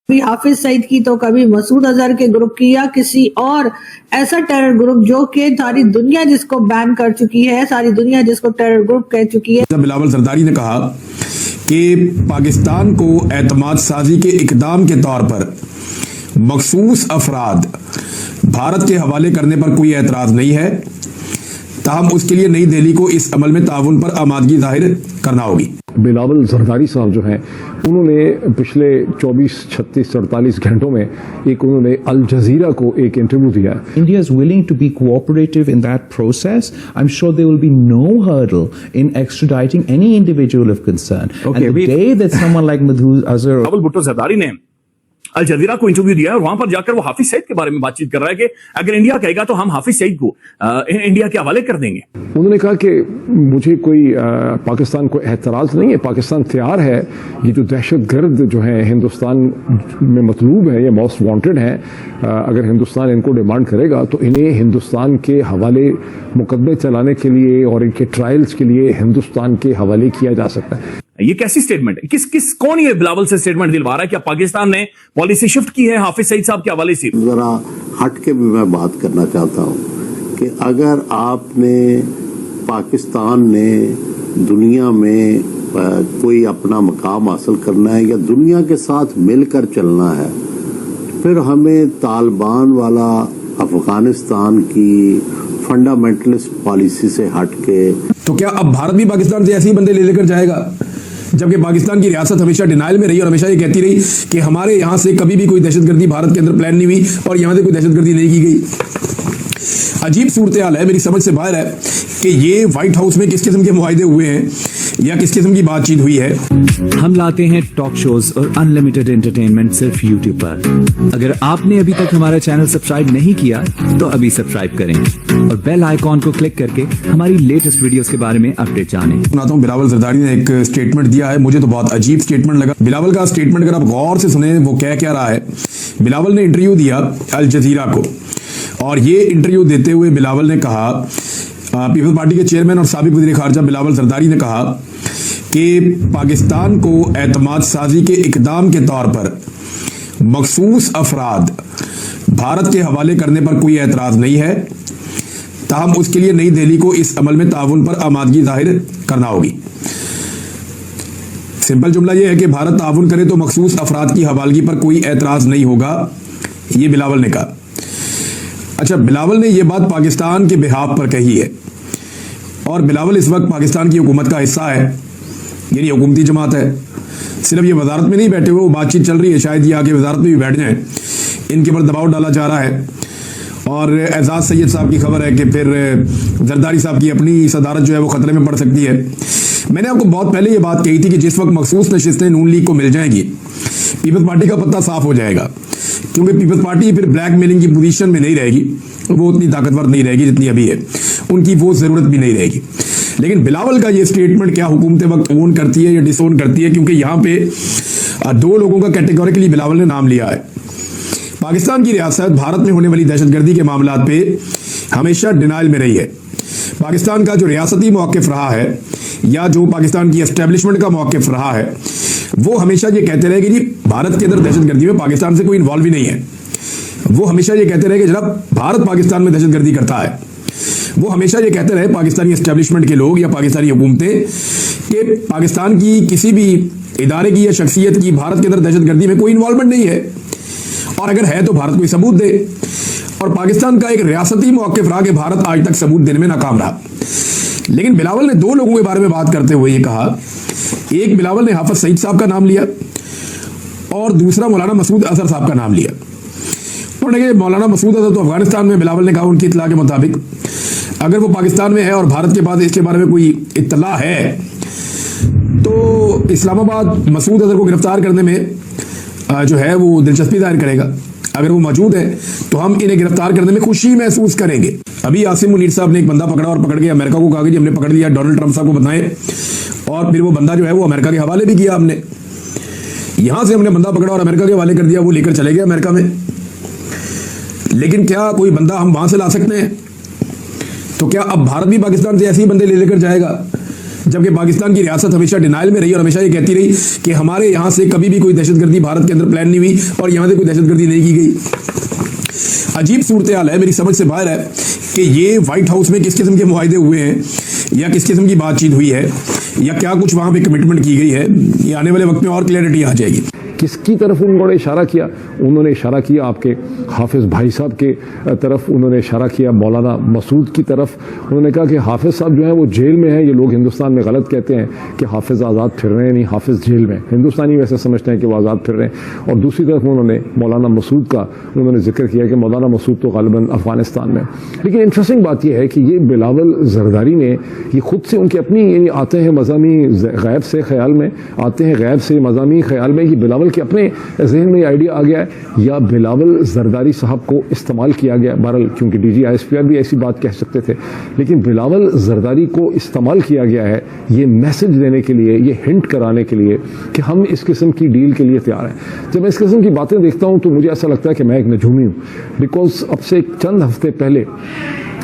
कभी हाफिज सईद की तो कभी मसूद अजहर के ग्रुप की या किसी और ऐसा टेरर ग्रुप जो कि सारी दुनिया जिसको बैन कर चुकी है, सारी दुनिया जिसको टेरर ग्रुप कह चुकी है। बिलावल जरदारी ने कहा कि पाकिस्तान को एतमाद साजी के इकदाम के तौर पर मखसूस अफराद भारत के हवाले करने पर कोई एतराज नहीं है, ताहम उसके लिए नई दिल्ली को इस अमल में ताउन पर आमादगी जाहिर करना होगी। बिलावल जरदारी साहब जो हैं उन्होंने पिछले 24, 36, 48 घंटों में उन्होंने अल जजीरा को एक इंटरव्यू दिया। India is willing to be cooperative in that process. I'm sure there will be no hurdle in extraditing any individual of concern. Okay, and the day that someone like Masood Azhar Bilawal Bhutto Zardari ने अल जजीरा को interview दिया है और वहां पर जाकर वो हाफिज सईद के बारे में बातचीत कर रहा है कि अगर इंडिया कहेगा तो हम हाफिज सईद को इंडिया के हवाले कर देंगे। उन्होंने कहा कि मुझे कोई पाकिस्तान को एतराज नहीं है, पाकिस्तान तैयार है, ये जो दहशतगर्द जो है हिंदुस्तान में मतलूब है, ये मोस्ट वांटेड है, अगर हिंदुस्तान इनको डिमांड करेगा तो इन्हें हिंदुस्तान के हवाले मुकदमे चलाने के लिए और इनके ट्रायल्स के लिए हिंदुस्तान के हवाले किया जा सकता है। ये कैसी स्टेटमेंट है? कौन ये बिलावल से स्टेटमेंट दिलवा रहा है? क्या पाकिस्तान ने पॉलिसी शिफ्ट की है हाफिज सईद साहब के हवाले से? जरा हट के भी मैं बात करना चाहता हूं कि अगर आपने पाकिस्तान ने दुनिया में कोई अपना मकाम हासिल करना है या दुनिया के साथ मिलकर चलना है, फिर हमें तालिबान वाला अफगानिस्तान की फंडामेंटलिस्ट पॉलिसी से हटके। तो क्या अब भारत भी पाकिस्तान से ऐसे ही बंदे ले लेकर जाएगा? जबकि पाकिस्तान की रियासत हमेशा डिनाइल में रही और हमेशा ये कहती रही कि हमारे यहां से कभी भी कोई दहशतगर्दी भारत के अंदर प्लान नहीं हुई और यहां से कोई दहशतगर्दी नहीं की गई। अजीब सूरत हाल है, मेरी समझ से बाहर है कि ये व्हाइट हाउस में किस किस्म के मुआहदे हुए हैं या किस किस्म की बातचीत हुई है। हम लाते हैं टॉक शोज और अनलिमिटेड एंटरटेनमेंट सिर्फ YouTube पर। अगर आपने अभी तक हमारा चैनल सब्सक्राइब नहीं किया तो अभी सब्सक्राइब करें और बेल आइकॉन को क्लिक करके हमारी लेटेस्ट वीडियोस के बारे में अपडेट जानें। सुनाता हूं, बिलावल जरदारी ने एक स्टेटमेंट दिया है, मुझे तो बहुत अजीब स्टेटमेंट लगा। बिलावल का स्टेटमेंट अगर आप गौर से सुने वो क्या रहा है। बिलावल ने इंटरव्यू दिया अल जजीरा को और ये इंटरव्यू देते हुए बिलावल ने कहा, पीपल्स पार्टी के चेयरमैन और साबिक वज़ीर खारजा बिलावल जरदारी ने कहा कि पाकिस्तान को एतमाद साजी के इकदाम के तौर पर मखसूस अफराद भारत के हवाले करने पर कोई एतराज नहीं है, ताहम उसके लिए नई दिल्ली को इस अमल में ताउन पर आमादगी जाहिर करना होगी। सिंपल जुमला यह है कि भारत ताउन करे तो मखसूस अफराद की हवालगी पर कोई एतराज नहीं होगा, यह बिलावल ने कहा। अच्छा, बिलावल ने यह बात पाकिस्तान के बिहाफ पर कही है और बिलावल इस वक्त पाकिस्तान की हुकूमत का हिस्सा है, यानी हुकूमती जमात है। सिर्फ ये वजारत में नहीं बैठे हुए, वो बातचीत चल रही है, शायद ये आगे वजारत में भी बैठ जाएं, इनके ऊपर दबाव डाला जा रहा है। और एजाज सैयद साहब की खबर है कि फिर जरदारी साहब की अपनी सदारत जो है वो खतरे में पड़ सकती है। मैंने आपको बहुत पहले ये बात कही थी कि जिस वक्त मखसूस नशिस्तें नून लीग को मिल जाएंगी, पीपल्स पार्टी का पत्ता साफ हो जाएगा, क्योंकि पीपल्स पार्टी फिर ब्लैक मेलिंग की पोजीशन में नहीं रहेगी, वो उतनी ताकतवर नहीं रहेगी जितनी अभी है, उनकी वो जरूरत भी नहीं रहेगी। लेकिन बिलावल का ये स्टेटमेंट क्या हुकूमत वक्त ओन करती है या डिसोन करती है? क्योंकि यहां पे दो लोगों का कैटेगोरिकली बिलावल ने नाम लिया है। पाकिस्तान की रियासत भारत में होने वाली दहशतगर्दी के मामलात पे हमेशा डिनाइल में रही है। पाकिस्तान का जो रियासती मौक़िफ़ रहा है या जो पाकिस्तान की एस्टेब्लिशमेंट का मौक़िफ़ रहा है, वो हमेशा ये कहते रहे कि जी भारत के अंदर दहशतगर्दी में पाकिस्तान से कोई इन्वॉल्व ही नहीं है। वो हमेशा ये कहते रहे कि जनाब भारत पाकिस्तान में दहशतगर्दी करता है। वो हमेशा ये कहते रहे पाकिस्तानी एस्टेब्लिशमेंट के लोग या पाकिस्तानी हुकूमतें कि पाकिस्तान की किसी भी इदारे की या शख्सियत की भारत के अंदर दहशतगर्दी में कोई इन्वॉल्वमेंट नहीं है, और अगर है तो भारत कोई सबूत दे। और पाकिस्तान का एक रियासती मौक़िफ़ रहा कि भारत आज तक सबूत देने में नाकाम रहा। लेकिन बिलावल ने दो लोगों के बारे में बात करते हुए ये कहा, एक बिलावल ने हाफिज सईद साहब का नाम लिया और दूसरा मौलाना मसूद अजहर साहब का नाम लिया। उन्होंने कहा मौलाना मसूद अजहर तो अफगानिस्तान में, बिलावल ने कहा उनकी इत्तला के मुताबिक अगर वो पाकिस्तान में है और भारत के पास इसके बारे में कोई इत्तला है तो इस्लामाबाद मसूद अजहर को गिरफ्तार करने में जो है वो दिलचस्पी जाहिर करेगा। अगर वो मौजूद है तो हम इन्हें गिरफ्तार करने में खुशी महसूस करेंगे। अभी आसिम मुनीर साहब ने एक बंदा पकड़ा और पकड़ के अमेरिका को कहा कि हमने पकड़ लिया, डोनाल्ड ट्रंप साहब को बताएं, और फिर वो बंदा जो है वो अमेरिका के हवाले भी किया। हमने यहां से हमने बंदा पकड़ा और अमेरिका के हवाले कर दिया, वो लेकर चले गए अमेरिका में। लेकिन क्या कोई बंदा हम वहां से ला सकते हैं? तो क्या अब भारत भी पाकिस्तान से ऐसे ही बंदे ले लेकर जाएगा? जबकि पाकिस्तान की रियासत हमेशा डिनाइल में रही और हमेशा ये कहती रही कि हमारे यहां से कभी भी कोई दहशतगर्दी भारत के अंदर प्लान नहीं हुई और यहां से कोई दहशतगर्दी नहीं की गई। अजीब सूरत हाल है, मेरी समझ से बाहर है कि ये व्हाइट हाउस में किस किस्म के मुआहदे हुए हैं या किस किस्म की बातचीत हुई है या क्या कुछ वहां पे कमिटमेंट की गई है, ये आने वाले वक्त में और क्लैरिटी आ जाएगी। किसकी तरफ उन्होंने इशारा किया? उन्होंने इशारा किया आपके हाफिज भाई साहब के तरफ, उन्होंने इशारा किया मौलाना मसूद की तरफ। उन्होंने कहा कि हाफिज साहब जो हैं वो जेल में हैं। ये लोग हिंदुस्तान में गलत कहते हैं कि हाफिज आज़ाद फिर रहे हैं, नहीं, हाफिज जेल में। हिंदुस्तानी वैसे समझते हैं कि वो आज़ाद फिर रहे हैं। और दूसरी तरफ उन्होंने मौलाना मसूद का उन्होंने जिक्र किया कि मौलाना मसूद तो गालिबन अफगानिस्तान में। लेकिन इंटरेस्टिंग बात यह है कि ये बिलावल जरदारी ने ये खुद से उनकी अपनी यानी आते हैं मज़ामी गैब से ख्याल में, आते हैं गैब से मज़ामी ख्याल में, ये बिलावल के अपने जहन में आइडिया आ गया है या बिलावल जरदारी साहब को इस्तेमाल किया गया। बहरहाल क्योंकि DGISPR भी ऐसी बात कह सकते थे, लेकिन बिलावल जरदारी को इस्तेमाल किया गया है ये मैसेज देने के लिए, ये हिंट कराने के लिए कि हम इस किस्म की डील के लिए तैयार हैं। जब मैं इस किस्म की बातें देखता हूं तो मुझे ऐसा लगता है कि मैं एक नजूमी हूं। बिकॉज अब से चंद हफ्ते पहले,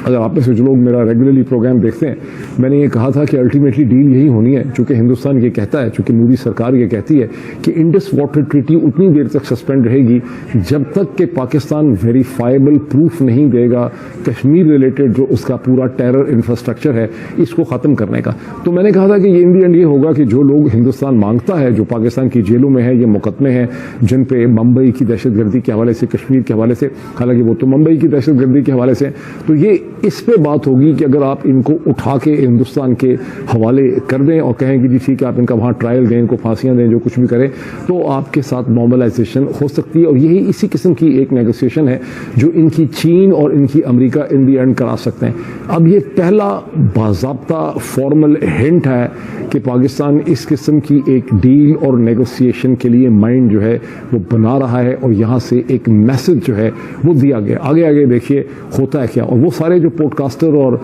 अगर आप में से जो लोग मेरा रेगुलरली प्रोग्राम देखते हैं, मैंने ये कहा था कि अल्टीमेटली डील यही होनी है, चूंकि हिंदुस्तान ये कहता है, चूंकि मोदी सरकार ये कहती है कि इंडस वाटर ट्रीटी उतनी देर तक सस्पेंड रहेगी जब तक कि पाकिस्तान वेरीफाइबल प्रूफ नहीं देगा कश्मीर रिलेटेड जो उसका पूरा टेरर इंफ्रास्ट्रक्चर है इसको ख़त्म करने का। तो मैंने कहा था कि ये इन दी एंड ये होगा कि जो लोग हिंदुस्तान मांगता है, जो पाकिस्तान की जेलों में है, ये मुकदमे हैं जिन पे मुंबई की दहशतगर्दी के हवाले से, कश्मीर के हवाले से, हालांकि वो तो मुंबई की दहशतगर्दी के हवाले से, तो ये इस पे बात होगी कि अगर आप इनको उठा के हिंदुस्तान के हवाले कर दें और कहें कि जी ठीक है आप इनका वहाँ ट्रायल दें, इनको फांसियाँ दें, जो कुछ भी करें, तो आपके साथ नॉर्मलाइजेशन हो सकती है। और यही इसी किस्म की एक नेगोशिएशन है जो इनकी चीन और इनकी अमेरिका इन दी एंड करा सकते हैं। अब ये पहला बाज़ाब्ता फॉर्मल हिंट है कि पाकिस्तान इस किस्म की एक डील और नेगोशिएशन के लिए माइंड जो है वो बना रहा है और यहाँ से एक मैसेज जो है वो दिया गया। आगे आगे देखिए होता है क्या। और वो सारे जो पॉडकास्टर और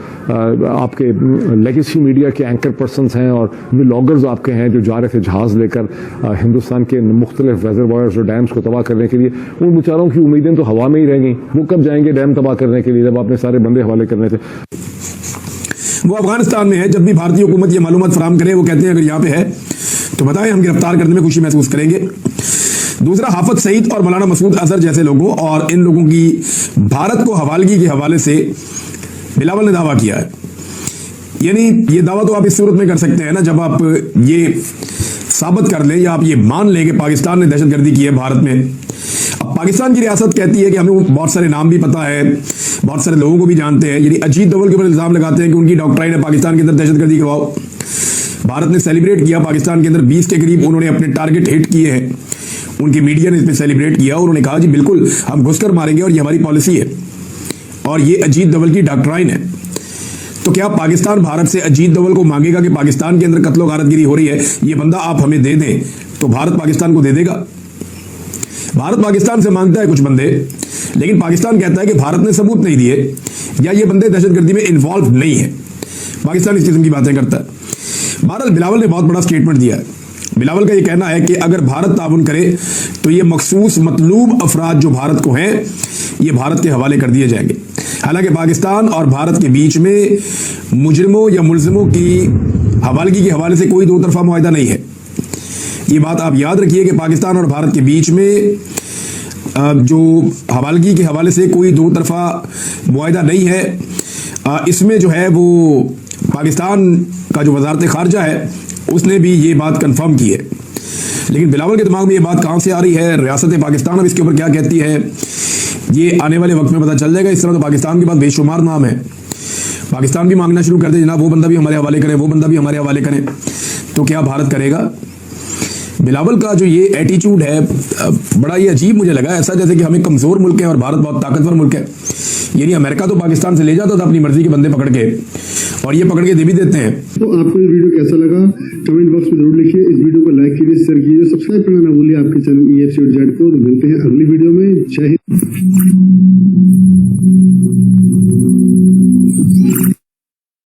आपके लेगेसी मीडिया के एंकर पर्सन्स हैं और व्लॉगर्स आपके हैं जो जा रहे थे जहाज़ लेकर हिंदुस्तान के मुख्तलिफ रेजरवॉयर्स और डैम्स को तबाह करने के लिए, उन बेचारों की उम्मीदें तो हवा में ही रह गई। वो कब जाएंगे डैम तबाह करने के लिए जब आपने सारे बंदे हवाले करने थे? वो अफगानिस्तान में है। जब भी भारतीय हुकूमत ये मालूमात फराहम करे वो कहते हैं अगर यहाँ पे है तो बताएं, हम गिरफ्तार करने में खुशी महसूस करेंगे। दूसरा, हाफिज सईद और मौलाना मसूद अजहर जैसे लोगों और इन लोगों की भारत को हवालगी के हवाले से बिलावल ने दावा किया है। यानी ये दावा तो आप इस सूरत में कर सकते हैं ना जब आप ये साबित कर लें या आप ये मान लें कि पाकिस्तान ने दहशतगर्दी की है भारत में। अब पाकिस्तान की रियासत कहती है कि हमें बहुत सारे नाम भी पता है, बहुत सारे लोगों को भी जानते हैं। यानी अजीत डोवल के ऊपर इल्जाम लगाते हैं कि उनकी डॉक्ट्राइन है पाकिस्तान के अंदर दहशतगर्दी करवाओ। भारत ने सेलिब्रेट किया पाकिस्तान के अंदर 20 के करीब उन्होंने अपने टारगेट हिट किए हैं। उनकी मीडिया ने इस पर सेलिब्रेट किया। उन्होंने कहा जी बिल्कुल हम घुसकर मारेंगे और ये हमारी पॉलिसी है और ये अजीत डोवल की डॉक्ट्राइन है। तो क्या पाकिस्तान भारत से अजीत डोवल को मांगेगा कि पाकिस्तान के अंदर कत्लो गारतगिरी हो रही है, ये बंदा आप हमें दे दें, तो भारत पाकिस्तान को दे देगा? भारत पाकिस्तान से मांगता है कुछ बंदे, लेकिन पाकिस्तान कहता है कि भारत ने सबूत नहीं दिए या ये बंदे दहशतगर्दी में इन्वॉल्व नहीं है। पाकिस्तान इस किस्म की बातें करता है। बहरहाल बिलावल ने बहुत बड़ा स्टेटमेंट दिया है। बिलावल का ये कहना है कि अगर भारत ताउन करे तो ये मखसूस मतलूब अफराद जो भारत को हैं ये भारत के हवाले कर दिए जाएंगे। हालांकि पाकिस्तान और भारत के बीच में मुजरिमों या मुलजिमों की हवालगी के हवाले से कोई दो तरफा मुआहदा नहीं है। ये बात आप याद रखिए कि पाकिस्तान और भारत के बीच में जो हवालगी के हवाले से कोई दो तरफा मुआहदा नहीं है। इसमें जो है वो पाकिस्तान का जो वजारत खारजा है उसने भी ये बात कंफर्म की है। लेकिन बिलावल के दिमाग में ये बात कहाँ से आ रही है, रियासत पाकिस्तान अब इसके ऊपर क्या कहती है, ये आने वाले वक्त में पता चल जाएगा। इस तरह तो पाकिस्तान के पास बेशुमार नाम है। पाकिस्तान भी मांगना शुरू कर दे जनाब वो बंदा भी हमारे हवाले करें, वो बंदा भी हमारे हवाले करें, तो क्या भारत करेगा? बिलावल का जो ये एटीट्यूड है बड़ा ये अजीब मुझे लगा। ऐसा जैसे कि हम एक कमजोर मुल्क है और भारत बहुत ताकतवर मुल्क है। यानी अमेरिका तो पाकिस्तान से ले जाता था अपनी मर्जी के बंदे पकड़ के और ये पकड़ के दे भी देते हैं। तो आपको ये वीडियो कैसा लगा कमेंट बॉक्स में जरूर लिखिए। इस वीडियो को लाइक कीजिए, शेयर कीजिए, सब्सक्राइब करना ना भूलिए आपके चैनल EFCZ को। तो मिलते हैं अगली वीडियो में। जय हिंद।